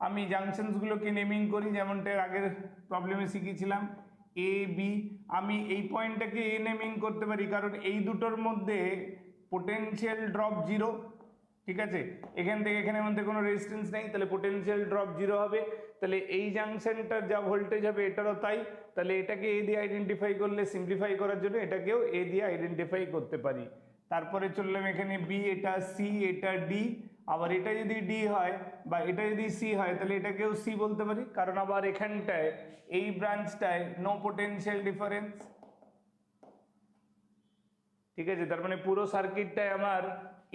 আমি জাংশনসগুলোকে নেমিং করি, যেমনটা আগের প্রবলেমে শিখেছিলাম এ বি। আমি এই পয়েন্টটাকে এ নেমিং করতে পারি কারণ এই দুটোর মধ্যে পোটেনশিয়াল ড্রপ জিরো। ঠিক আছে, এখান থেকে এখানের মধ্যে কোনো রেজিস্ট্যান্স নেই, তাহলে পোটেনশিয়াল ড্রপ জিরো হবে। তাহলে এই জাংশনটার যা ভোল্টেজ হবে এটারও তাই। তাহলে এটাকে এ দিয়ে আইডেন্টিফাই করলে, সিম্পলিফাই করার জন্য এটাকেও এ দিয়ে আইডেন্টিফাই করতে পারি। তারপরে চললাম এখানে বি, এটা সি, এটা ডি। আবার এটা যদি ডি হয় বা এটা যদি সি হয় তাহলে এটাকেও সি বলতে পারি, কারণ আবার এখানটায় এই ব্রাঞ্চটায় নো পোটেনশিয়াল ডিফারেন্স। ঠিক আছে, তার মানে পুরো সার্কিটটায় আমার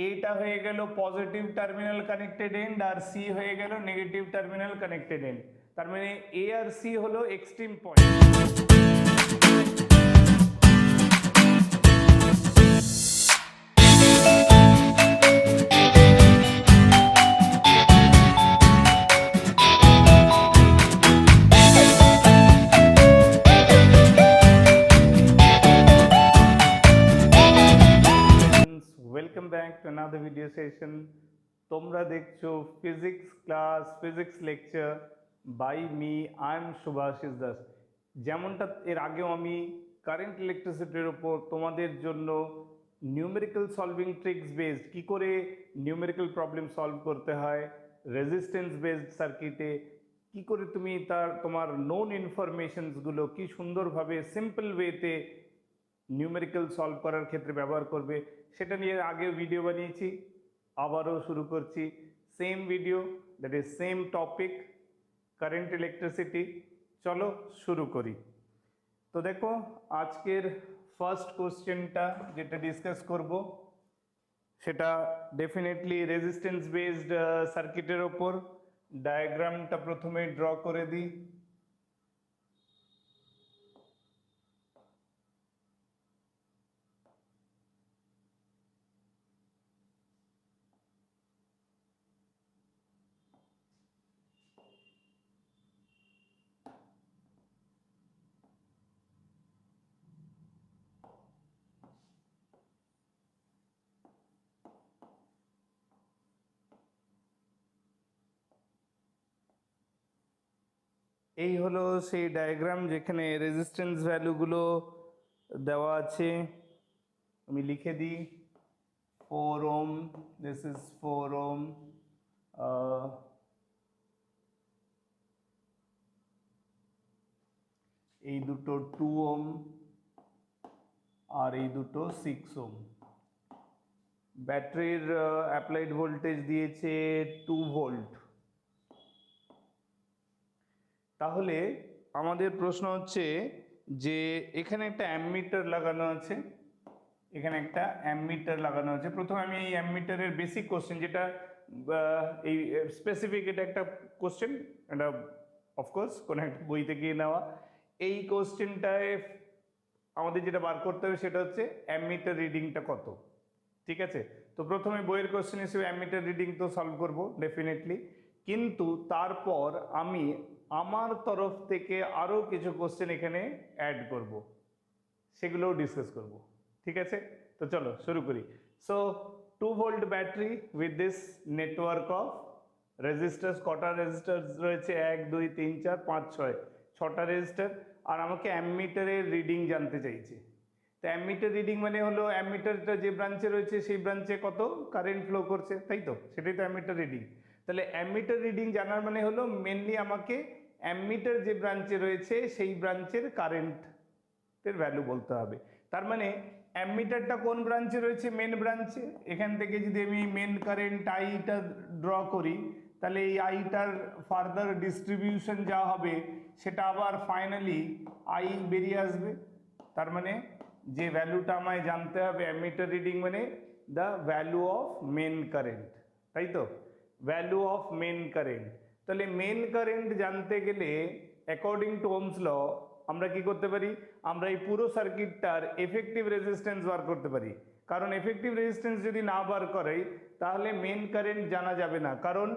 এটা হয়ে গেল পজিটিভ টার্মিনাল কানেক্টেড এন্ড আর সি হয়ে গেল নেগেটিভ টার্মিনাল কানেক্টেড এন্ড। তার মানে এ আর সি হলো extreme point. Welcome back to another video session. তোমরা দেখছো physics class, physics lecture by me. I am Shubhashis Das. যেমনটা এর আগেও আমি কারেন্ট ইলেকট্রিসিটির উপর তোমাদের জন্য নিউমেরিক্যাল সলভিং ট্রিক্স বেসড কী করে নিউমেরিক্যাল প্রবলেম সলভ করতে হয়, রেজিস্ট্যান্স বেসড সার্কিটে কী করে তুমি তোমার নোন ইনফরমেশনসগুলো কী সুন্দরভাবে সিম্পল ওয়েতে নিউমেরিক্যাল সলভ করার ক্ষেত্রে ব্যবহার করবে, সেটা নিয়ে আগে ভিডিও বানিয়েছি। আবারও শুরু করছি same video, that is same topic, current electricity. চলো শুরু করি। তো দেখো আজকের ফার্স্ট কোশ্চেনটা যেটা ডিসকাস করব সেটা ডেফিনেটলি রেজিস্ট্যান্স বেসড সার্কিটের ওপর। ডায়াগ্রামটা প্রথমে ড্র করে দিই। এই হলো সেই ডায়াগ্রাম যেখানে রেজিস্ট্যান্স ভ্যালুগুলো দেওয়া আছে। আমি লিখে দিই 4 ওহম, দিস ইজ 4 ওহম, এই দুটো 2 ওহম আর এই দুটো 6 ওহম। ব্যাটারির অ্যাপ্লাইড ভোল্টেজ দিয়েছে 2 ভোল্ট। তাহলে আমাদের প্রশ্ন হচ্ছে যে এখানে একটা অ্যামমিটার লাগানো আছে, এখানে একটা অ্যামমিটার লাগানো আছে। প্রথমে আমি এই অ্যামমিটারের বেসিক কোশ্চেন যেটা এই স্পেসিফিক, এটা একটা কোশ্চেন, এটা অফকোর্স কোনো একটা বই থেকে নেওয়া। এই কোশ্চেনটায় আমাদের যেটা বার করতে হবে সেটা হচ্ছে অ্যামমিটার রিডিংটা কত। ঠিক আছে, তো প্রথমে বইয়ের কোশ্চেন হিসেবে অ্যামমিটার রিডিং তো সলভ করব ডেফিনেটলি, কিন্তু তারপর আমি আমার তরফ থেকে আরও কিছু কোশ্চেন এখানে অ্যাড করব, সেগুলোও ডিসকাস করব। ঠিক আছে, তো চলো শুরু করি। So 2 volt battery with this network of registers. কটা রেজিস্টার রয়েছে? 1 2 3 4 5 6, 6টা রেজিস্টার। আর আমাকে অ্যামমিটারের রিডিং জানতে চাইছে। তো অ্যামমিটার রিডিং মানে হলো অ্যামমিটারটা যে ব্রাঞ্চে রয়েছে সেই ব্রাঞ্চে কত কারেন্ট ফ্লো করছে, তাই তো? সেটাই তো অ্যামমিটার রিডিং। তাহলে অ্যামমিটার রিডিং জানার মানে হলো মেনলি আমাকে অ্যামমিটার যে ব্রাঞ্চে রয়েছে সেই ব্রাঞ্চের কারেন্টের ভ্যালু বলতে হবে। তার মানে অ্যামমিটারটা কোন ব্রাঞ্চে রয়েছে? মেন ব্রাঞ্চে। এখান থেকে যদি আমি মেন কারেন্ট আইটা ড্র করি তাহলে এই আইটার ফার্দার ডিস্ট্রিবিউশন যা হবে সেটা আবার ফাইনালি আই বেরিয়ে আসবে। তার মানে যে ভ্যালুটা আমায় জানতে হবে অ্যামমিটার রিডিং মানে the value of main current, তাই তো? Value of main current. তাহলে মেন কারেন্ট জানতে গেলে অ্যাকর্ডিং টু ওহমস ল আমরা কি করতে পারি? আমরা এই পুরো সার্কিটটার এফেক্টিভ রেজিস্ট্যান্স বার করতে পারি। কারণ এফেক্টিভ রেজিস্ট্যান্স যদি না বার করে তাহলে মেন কারেন্ট জানা যাবে না। কারণ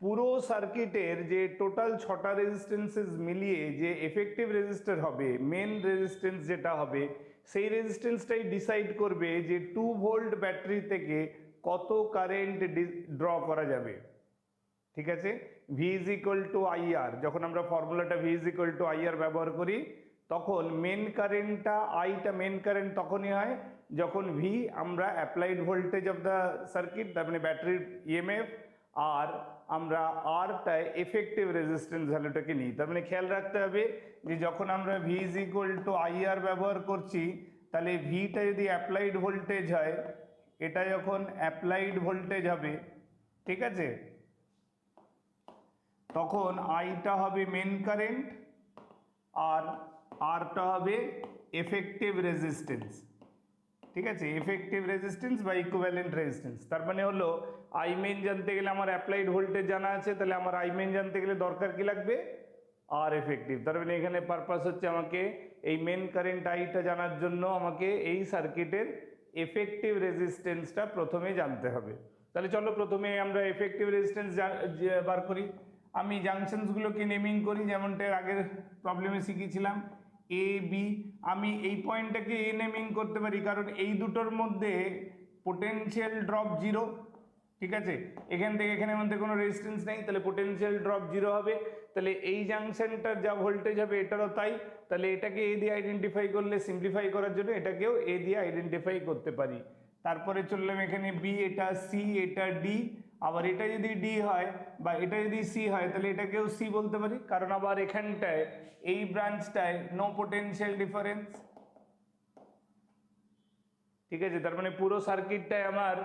পুরো সার্কিটের যে টোটাল 6টা রেজিস্ট্যান্সেস মিলিয়ে যে এফেক্টিভ রেজিস্টার হবে, মেন রেজিস্ট্যান্স যেটা হবে, সেই রেজিস্ট্যান্সটাই ডিসাইড করবে যে 2 ভোল্ট ব্যাটারি থেকে কত কারেন্ট ড্র করা যাবে। ঠিক আছে। V is equal to IR, যখন আমরা ফর্মুলাটা V is equal to IR ব্যবহার করি তখন মেন কারেন্টটা, আইটা মেন কারেন্ট তখনই হয় যখন ভি আমরা applied voltage of the circuit, তার মানে ব্যাটারির ইএমএফ, আর আমরা আরটায় এফেক্টিভ রেজিস্ট্যান্স ভ্যালুটাকে নিই। তার মানে খেয়াল রাখতে হবে যে যখন আমরা V is equal to IR ব্যবহার করছি তাহলে ভিটা যদি অ্যাপ্লাইড ভোল্টেজ হয়, এটা যখন অ্যাপ্লাইড ভোল্টেজ হবে, ঠিক আছে, তখন আইটা হবে মেন কারেন্ট আর আরটা হবে এফেক্টিভ রেজিস্ট্যান্স। ঠিক আছে, এফেক্টিভ রেজিস্ট্যান্স বা ইকুইভ্যালেন্ট রেজিস্ট্যান্স। তার মানে হলো আই মেন জানতে গেলে আমার অ্যাপ্লাইড ভোল্টেজ জানা আছে, তাহলে আমার আই মেন জানতে গেলে দরকার কি লাগবে, আর এফেক্টিভ। তার মানে এখানে পারপাস হচ্ছে আমাকে এই মেন কারেন্ট আইটা জানার জন্য আমাকে এই সার্কিটের এফেক্টিভ রেজিস্ট্যান্সটা প্রথমে জানতে হবে। তাহলে চলো প্রথমে আমরা এফেক্টিভ রেজিস্ট্যান্স বার করি। আমি জাংশনসগুলোকে নেমিং করি, যেমনটা আগের প্রবলেমে শিখেছিলাম এ বি। আমি এই পয়েন্টটাকে এ নেমিং করতে পারি কারণ এই দুটোর মধ্যে পোটেনশিয়াল ড্রপ জিরো। ঠিক আছে, এখান থেকে এখানের মধ্যে কোনো রেজিস্ট্যান্স নেই, তাহলে পোটেনশিয়াল ড্রপ জিরো হবে। তাহলে এই জাংশনটার যা ভোল্টেজ হবে এটারও তাই, তাহলে এটাকে এ দিয়ে আইডেন্টিফাই করলে সিম্পলিফাই করার জন্য এটাকেও এ দিয়ে আইডেন্টিফাই করতে পারি। তারপরে চললাম এখানে বি, এটা সি, এটা ডি। আবার এটা যদি ডি হয় বা এটা যদি সি হয় তাহলে এটাকেও সি বলতে পারি, কারণ আবার এখানটায় এই ব্রাঞ্চটায় নো পোটেনশিয়াল ডিফারেন্স। ঠিক আছে, তার মানে পুরো সার্কিটটায় আমার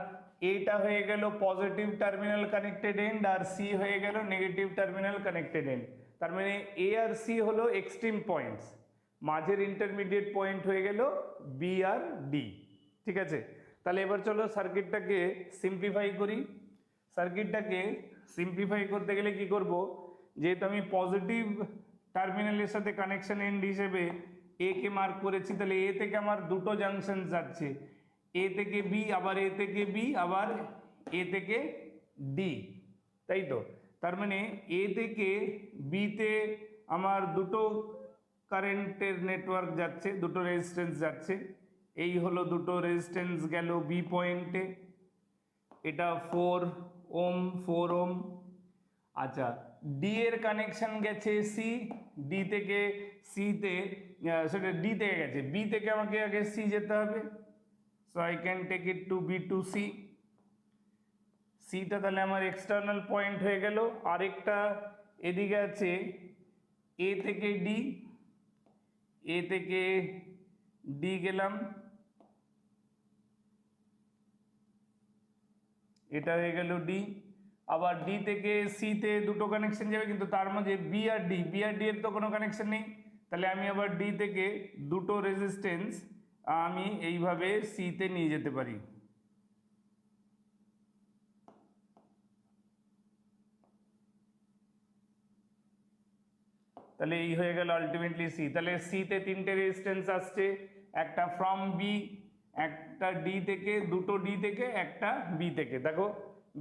এটা হয়ে গেল পজিটিভ টার্মিনাল কানেক্টেড এন্ড আর সি হয়ে গেল নেগেটিভ টার্মিনাল কানেক্টেড এন্ড। তার মানে এ আর সি হলো এক্সট্রিম পয়েন্টস, মাঝের ইন্টারমিডিয়েট পয়েন্ট হয়ে গেল বি আর ডি। ঠিক আছে, তাহলে এবার চলো সার্কিটটাকে সিম্পলিফাই করি। সার্কিটটাকে সিম্পলিফাই করতে গেলে কি করব, যেহেতু আমি পজিটিভ টার্মিনালের সাথে কানেকশন এন্ড হিসেবে এ কে মার্ক করেছি, তাহলে এ থেকে আমার দুটো জাংশন যাচ্ছে, এ থেকে বি, আবার এ থেকে বি, আবার এ থেকে ডি, তাই তো। তার মানে এ থেকে বিতে আমার দুটো কারেন্টের নেটওয়ার্ক যাচ্ছে, দুটো রেজিস্ট্যান্স যাচ্ছে। এই হলো দুটো রেজিস্ট্যান্স গেল বি পয়েন্টে, এটা 4 ওম 4 ওম। আচ্ছা, ডি এর কানেকশন গেছে সি, ডি থেকে সিতে, সেটা ডি থেকে গেছে, বি থেকে আমাকে আগে সি যেতে হবে। So I can take it to be to C. সিটা তাহলে আমার এক্সটার্নাল পয়েন্ট হয়ে গেল। আরেকটা এদিকে আছে এ থেকে ডি, এ থেকে ডি গেলাম, এটা হয়ে গেল ডি। আবার ডি থেকে সিতে দুটো কানেকশন যাবে, কিন্তু তার মাঝে বি আর ডি, বি আর ডি এর তো কোনো কানেকশন নেই, তাহলে আমি আবার ডি থেকে দুটো রেজিস্ট্যান্স আমি এইভাবে সিতে নিয়ে যেতে পারি। তাহলে এই হয়ে গেল আলটিমেটলি সি। তাহলে সিতে তিনটে রেজিস্ট্যান্স আসছে, একটা ফ্রম বি, একটা ডি থেকে, দুটো ডি থেকে, একটা বি থেকে। দেখো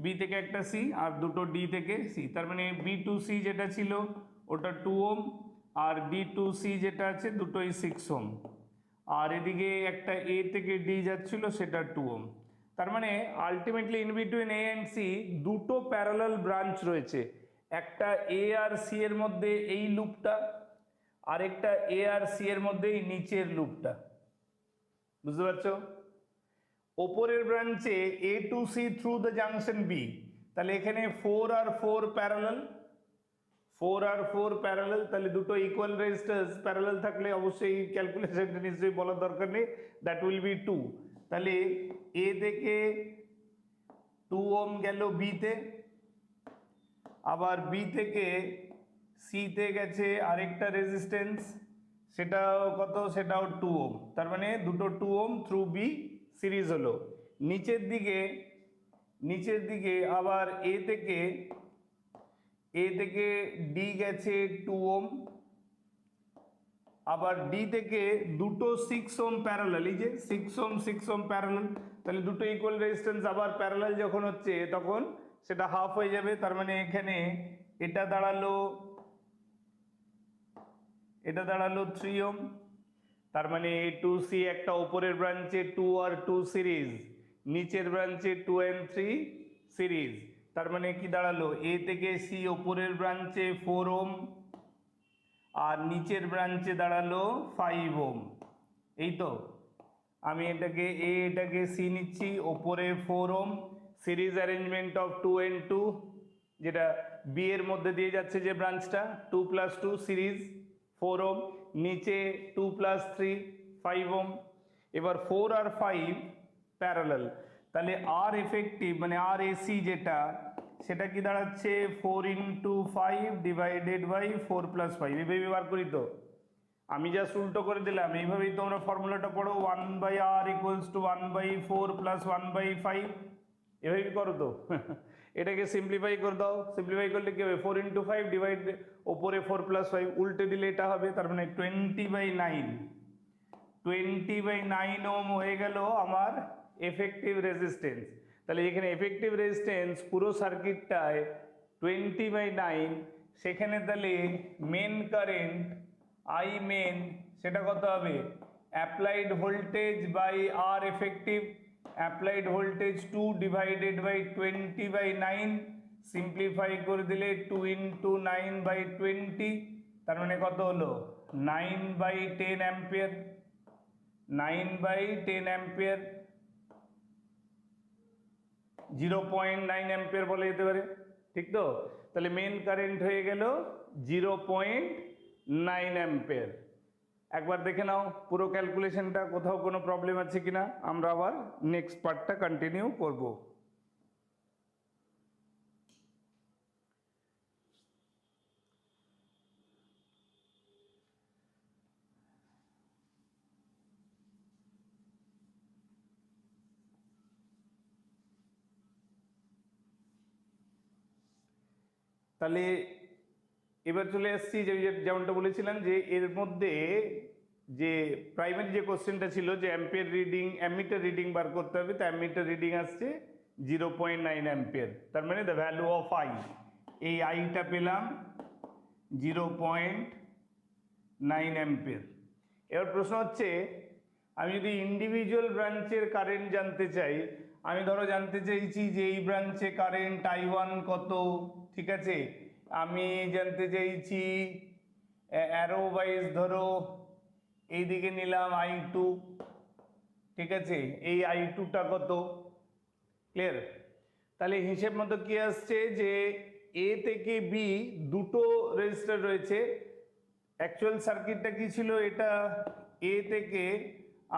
বি থেকে একটা সি আর দুটো ডি থেকে সি, তার মানে বি টু সি যেটা ছিল ওটা 2 ওম, আর ডি টু সি যেটা আছে দুটোই 6 ওম, আর এদিকে একটা এ থেকে ডি যাচ্ছিল সেটা 2 ওম। তার মানে ultimately in between A and C দুটো প্যারালাল ব্রাঞ্চ রয়েছে, একটা এ আর সি এর মধ্যে এই লুপটা, আরেকটা এ আর সি এর মধ্যে এই নিচের লুপটা। বুঝতে পারছো? ওপরের ব্রাঞ্চে A to C through the junction B, তাহলে এখানে 4 আর 4 প্যারালাল, 4 আর 4 প্যারালাল, তাহলে দুটো ইকুয়াল রেজিস্ট্যান্স প্যারালাল থাকলে অবশ্যই ক্যালকুলেশনটা নিশ্চয়ই বলার দরকার নেই, দ্যাট উইল বি 2। তাহলে এ থেকে 2 ওম গেল বিতে, আবার বি থেকে সিতে গেছে আরেকটা রেজিস্ট্যান্স, সেটাও কত, সেটাও 2 ওম। তার মানে দুটো 2 ওম থ্রু বি সিরিজ হলো। নিচের দিকে আবার এ থেকে ডি গেছে 2 ওম, আবার ডি থেকে দুটো 6 ওম প্যারালাল, এই যে 6 ওম 6 ওম প্যারালাল, তাহলে দুটো ইকুয়াল রেজিস্ট্যান্স আবার প্যারালাল যখন হচ্ছে তখন সেটা হাফ হয়ে যাবে। তার মানে এখানে এটা দাঁড়ালো 3 ওম। তার মানে এ টু সি একটা উপরের ব্রাঞ্চে 2 আর 2 সিরিজ, নিচের ব্রাঞ্চে 2 and 3 সিরিজ, তার মানে কি দাঁড়ালো, এ থেকে সি ওপরের ব্রাঞ্চে 4 ওম আর নিচের ব্রাঞ্চে দাঁড়ালো 5 ওম। এই তো আমি এটাকে সি নিচ্ছি, ওপরে 4 ওম, সিরিজ অ্যারেঞ্জমেন্ট অফ 2 and 2, যেটা বি এর মধ্যে দিয়ে যাচ্ছে যে ব্রাঞ্চটা 2 + 2 সিরিজ 4 ওম, নিচে 2 + 3 5 ওম। এবার 4 আর 5 প্যারালাল, তাহলে আর এফেক্টিভ মানে আর এসি যেটা, সেটা কি দাঁড়াচ্ছে 4 × 5 ডিভাইডেড বাই 4 + 5। এইভাবে বার করি তো, আমি জাস্ট উল্টো করে দিলাম, এইভাবেই তোমরা ফর্মুলাটা পড়ো, 1/r = 1/4 + 1/5, এভাবেই করো তো। এটাকে সিম্পলিফাই করে দাও, সিম্পলিফাই করলে কি হবে, 4 × 5 ডিভাইড ওপরে 4 + 5, উল্টে দিলে এটা হবে, তার মানে 20/9 ওম হয়ে গেল আমার এফেক্টিভ রেজিস্ট্যান্স। তাহলে এখানে এফেক্টিভ রেজিস্ট্যান্স পুরো সার্কিটটায় 20/9, সেখানে তাহলে মেন কারেন্ট আই মেন সেটা কত হবে, applied voltage by R effective, applied voltage 2 divided by 20/9, simplify করে দিলে 2 × 9/20, তার মানে কত হলো 9/10 অ্যাম্পিয়ার, 9/10 অ্যাম্পিয়ার, 0.9 অ্যাম্পিয়ার বলা যেতে পারে, ঠিক তো। তাহলে মেন কারেন্ট হয়ে গেল 0.9 অ্যাম্পিয়ার। একবার দেখে নাও পুরো ক্যালকুলেশনটা, কোথাও কোনো প্রবলেম আছে কিনা, আমরা আবার নেক্সট পার্টটা কন্টিনিউ করব। তাহলে এবার চলে আসছি যেমনটা বলেছিলাম যে এর মধ্যে যে প্রাইমারি যে কোশ্চেনটা ছিল যে অ্যামিটার রিডিং বার করতে হবে, তো অ্যামিটার রিডিং আসছে 0.9 অ্যাম্পিয়ার, তার মানে দ্য ভ্যালু অফ আই, এই আইটা পেলাম 0.9 অ্যাম্পিয়ার। এবার প্রশ্ন হচ্ছে, আমি যদি ইন্ডিভিজুয়াল ব্রাঞ্চের কারেন্ট জানতে চাই, আমি ধরো জানতে চাইছি যে এই ব্রাঞ্চে কারেন্ট I1 কত, ঠিক আছে, আমি জানতে চাইছি অ্যারো ওয়াইজ, ধরো এইদিকে নিলাম I2, ঠিক আছে, এই I2টা কত, ক্লিয়ার। তাহলে হিসেব মতো কি আসছে যে এ থেকে বি দুটো রেজিস্টার রয়েছে। অ্যাকচুয়াল সার্কিটটা কি ছিল, এটা এ থেকে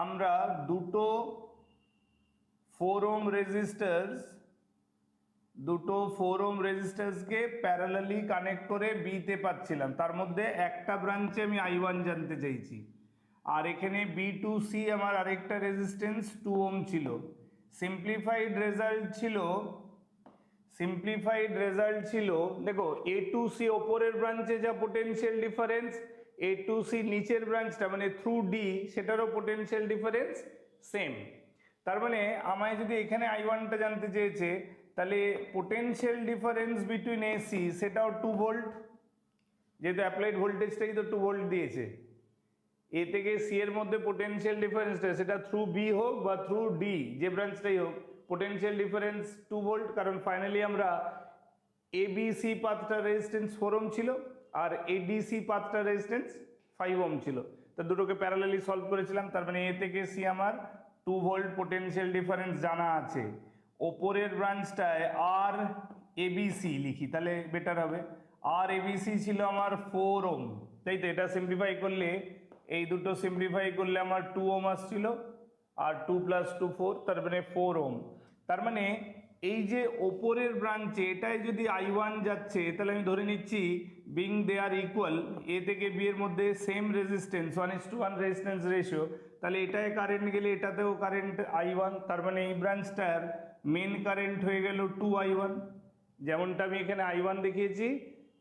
আমরা দুটো 4 ওম রেজিস্টার্সকে প্যারালালি কানেক্ট করে বিতে পাচ্ছিলাম, তার মধ্যে একটা ব্রাঞ্চে আমি I1 জানতে চাইছি, আর এখানে B2C আমার আরেকটা রেজিস্ট্যান্স 2 ওম ছিল। সিম্পলিফাইড রেজাল্ট ছিল দেখো, A2C ওপরের ব্রাঞ্চে যা পোটেনশিয়াল ডিফারেন্স, A2C নিচের ব্রাঞ্চটা মানে থ্রু ডি সেটারও পোটেনশিয়াল ডিফারেন্স সেম। তার মানে আমায় যদি এখানে I1টা জানতে চেয়েছে, তাহলে পোটেনশিয়াল ডিফারেন্স বিটুইন AC সেটাও 2 ভোল্ট, যেহেতু অ্যাপ্লাইড ভোল্টেজটাই তো 2 ভোল্ট দিয়েছে। এ থেকে সি এর মধ্যে পোটেনশিয়াল ডিফারেন্সটা সেটা থ্রু বি হোক বা থ্রু ডি, যে ব্রাঞ্চটাই হোক, পোটেনশিয়াল ডিফারেন্স 2 ভোল্ট, কারণ ফাইনালি আমরা ABC পাথটা রেজিস্ট্যান্স 4 ওম ছিল আর ADC পাথটা রেজিস্ট্যান্স 5 ওম ছিল, তো দুটোকে প্যারালালি সলভ করেছিলাম, তার মানে এ থেকে সি আমার 2 ভোল্ট পোটেনশিয়াল ডিফারেন্স জানা আছে। ওপরের ব্রাঞ্চটায় আর ABC লিখি তাহলে বেটার হবে, আর ABC ছিল আমার 4 ওম, তাই তো। এটা সিম্পলিফাই করলে, এই দুটো সিম্পলিফাই করলে আমার 2 ওম আসছিল, আর 2 + 2 4, তার মানে 4 ওম। তার মানে এই যে ওপরের ব্রাঞ্চে এটাই যদি I1 যাচ্ছে, তাহলে আমি ধরে নিচ্ছি বিং দে আর ইকুয়াল, এ থেকে বি এর মধ্যে সেম রেজিস্ট্যান্স 1:1 রেজিস্ট্যান্স রেশিও, তাহলে এটায় কারেন্ট গেলে এটাতেও কারেন্ট I1, তার মানে এই ব্রাঞ্চটার মেন কারেন্ট হয়ে গেল 2I1, যেমনটা আমি এখানে I1 দেখিয়েছি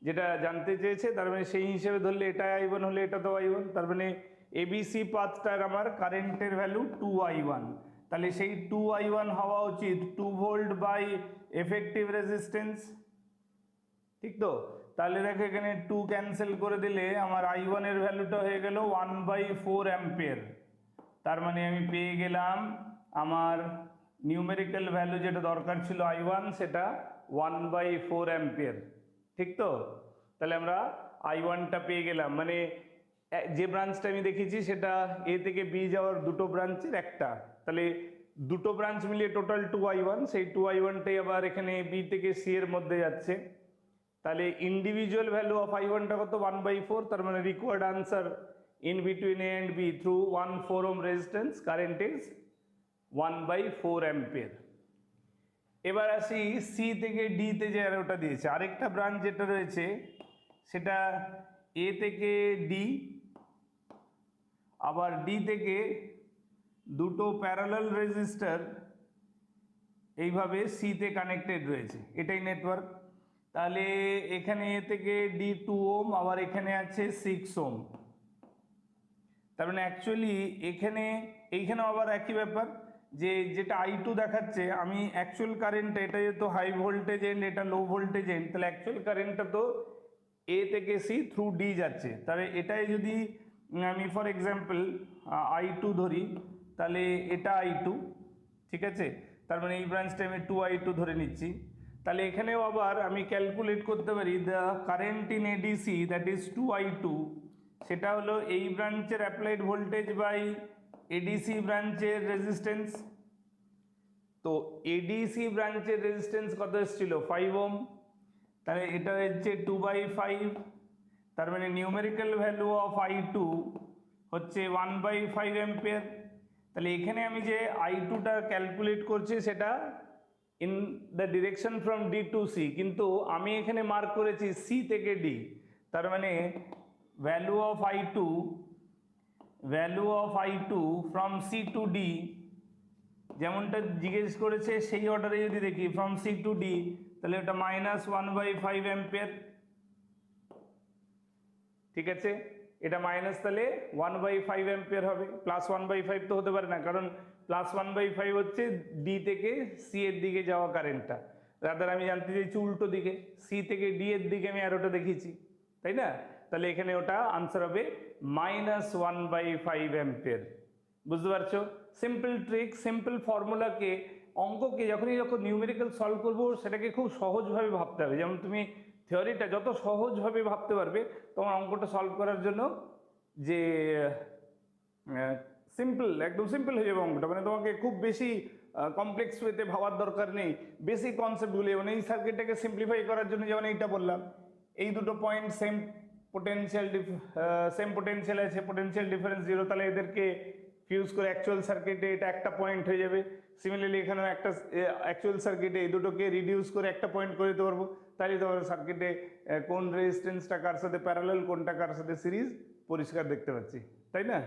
যেটা জানতে চেয়েছে, তার মানে সেই হিসেবে ধরলে এটা I1 হলে এটা তো I1, তার মানে ABC পাথটার আমার কারেন্টের ভ্যালু 2I1, তাহলে সেই 2I1 হওয়া উচিত 2 ভোল্ট বাই এফেক্টিভ রেজিস্ট্যান্স, ঠিক তো। তাহলে দেখো এখানে 2 ক্যান্সেল করে দিলে আমার I1 এর ভ্যালুটা হয়ে গেল 1/4 অ্যাম্পিয়ার, তার মানে আমি পেয়ে গেলাম আমার নিউমেরিক্যাল ভ্যালু যেটা দরকার ছিল I1 সেটা 1/4 অ্যাম্পিয়ার, ঠিক তো? তাহলে আমরা I1টা পেয়ে গেলাম, মানে যে ব্রাঞ্চটা আমি দেখেছি সেটা এ থেকে বি যাওয়ার দুটো ব্রাঞ্চের একটা, তাহলে দুটো ব্রাঞ্চ মিলিয়ে টোটাল 2I1, সেই 2I1টাই আবার এখানে বি থেকে সি এর মধ্যে যাচ্ছে। তাহলে ইন্ডিভিজুয়াল ভ্যালু অফ I1টা কত? 1/4, তার মানে required answer in between A and B through 1/4 ohm resistance current is 1/4 ampere. এবার আসি সি থেকে ডি তে যে অ্যারোটা দিয়েছে, আরেকটা ব্রাঞ্চ যেটা রয়েছে সেটা এ থেকে ডি, আবার ডি থেকে দুটো প্যারালাল রেজিস্টার এইভাবে সি তে কানেক্টেড রয়েছে, এটাই নেটওয়ার্ক। তাহলে এখানে এ থেকে ডি 2 ওহম, আবার এখানে আছে 6 ওহম। তার মানে অ্যাকচুয়ালি এইখানেও আবার একই ব্যাপার, যে যেটা I2 দেখাচ্ছে, আমি অ্যাকচুয়াল কারেন্ট, এটা যেহেতু হাই ভোল্টেজ এন্ড, এটা লো ভোল্টেজ এন্ড, তাহলে অ্যাকচুয়াল কারেন্টটা তো এ থেকে সি থ্রু ডি যাচ্ছে। তাহলে এটাই যদি আমি ফর এক্সাম্পল I2 ধরি, তাহলে এটা I2, ঠিক আছে? তার মানে এই ব্রাঞ্চটা আমি 2I2 ধরে নিচ্ছি। তাহলে এখানেও আবার আমি ক্যালকুলেট করতে পারি the current in ADC, that is 2I2, সেটা হলো এই ব্রাঞ্চের অ্যাপ্লাইড ভোল্টেজ বাই এডিসি ব্রাঞ্চের রেজিস্ট্যান্স। তো এডিসি ব্রাঞ্চের রেজিস্ট্যান্স কত এসেছিল? 5 ওহম। তাহলে এটা হচ্ছে 2/5, তার মানে নিউমেরিক্যাল ভ্যালু অফ I2 হচ্ছে 1/5 অ্যাম্পিয়ার। তাহলে এখানে আমি যে I2টা ক্যালকুলেট করছি সেটা in the direction from D to C, কিন্তু আমি এখানে মার্ক করেছি সি থেকে ডি, তার মানে value of I2 from C to D, যেমনটা জিজ্ঞেস করেছে সেই অর্ডারে যদি দেখি ফ্রম সি টু ডি, তাহলে ওটা -1/5 অ্যাম্পিয়ার, ঠিক আছে? এটা মাইনাস, তাহলে 1/5 অ্যাম্পিয়ার হবে, প্লাস 1/5 তো হতে পারে না, কারণ প্লাস 1/5 হচ্ছে ডি থেকে সি এর দিকে যাওয়া কারেন্টটা। রাদার আমি জানতে চাইছি উল্টো দিকে, সি থেকে ডি এর দিকে আমি অ্যারোটা দেখিয়েছি, তাই না? তাহলে এখানে ওটা আনসার হবে -1/5 অ্যাম্পিয়ার। বুঝতে পারছো? সিম্পল ট্রিক, সিম্পল ফর্মুলাকে, অঙ্ককে যখন নিউমেরিক্যাল সলভ করবো সেটাকে খুব সহজভাবে ভাবতে হবে। যেমন তুমি থিওরিটা যত সহজভাবে ভাবতে পারবে, তোমার অঙ্কটা সলভ করার জন্য যে সিম্পল, একদম সিম্পল হয়ে যাবে অঙ্কটা। মানে তোমাকে খুব বেশি কমপ্লেক্স ওয়েতে ভাবার দরকার নেই। বেসিক কনসেপ্টগুলি, মানে এই সার্কিটটাকে সিম্পলিফাই করার জন্য, যেমন এইটা বললাম, এই দুটো পয়েন্ট সেম পোটেনশিয়াল আছে, পোটেনশিয়াল ডিফারেন্স 0, তাহলে এদেরকে ফিউজ করে অ্যাকচুয়াল সার্কিটে এটা একটা পয়েন্ট হয়ে যাবে। সিমিলারলি এখানেও একটা অ্যাকচুয়াল সার্কিটে এই দুটোকে রিডিউস করে একটা পয়েন্ট করে দিতে পারবো, তাহলে তোমার সার্কিটে কোন রেজিস্ট্যান্সটা কার সাথে প্যারালাল, কোনটা কার সাথে সিরিজ, পরিষ্কার দেখতে পাচ্ছি, তাই না?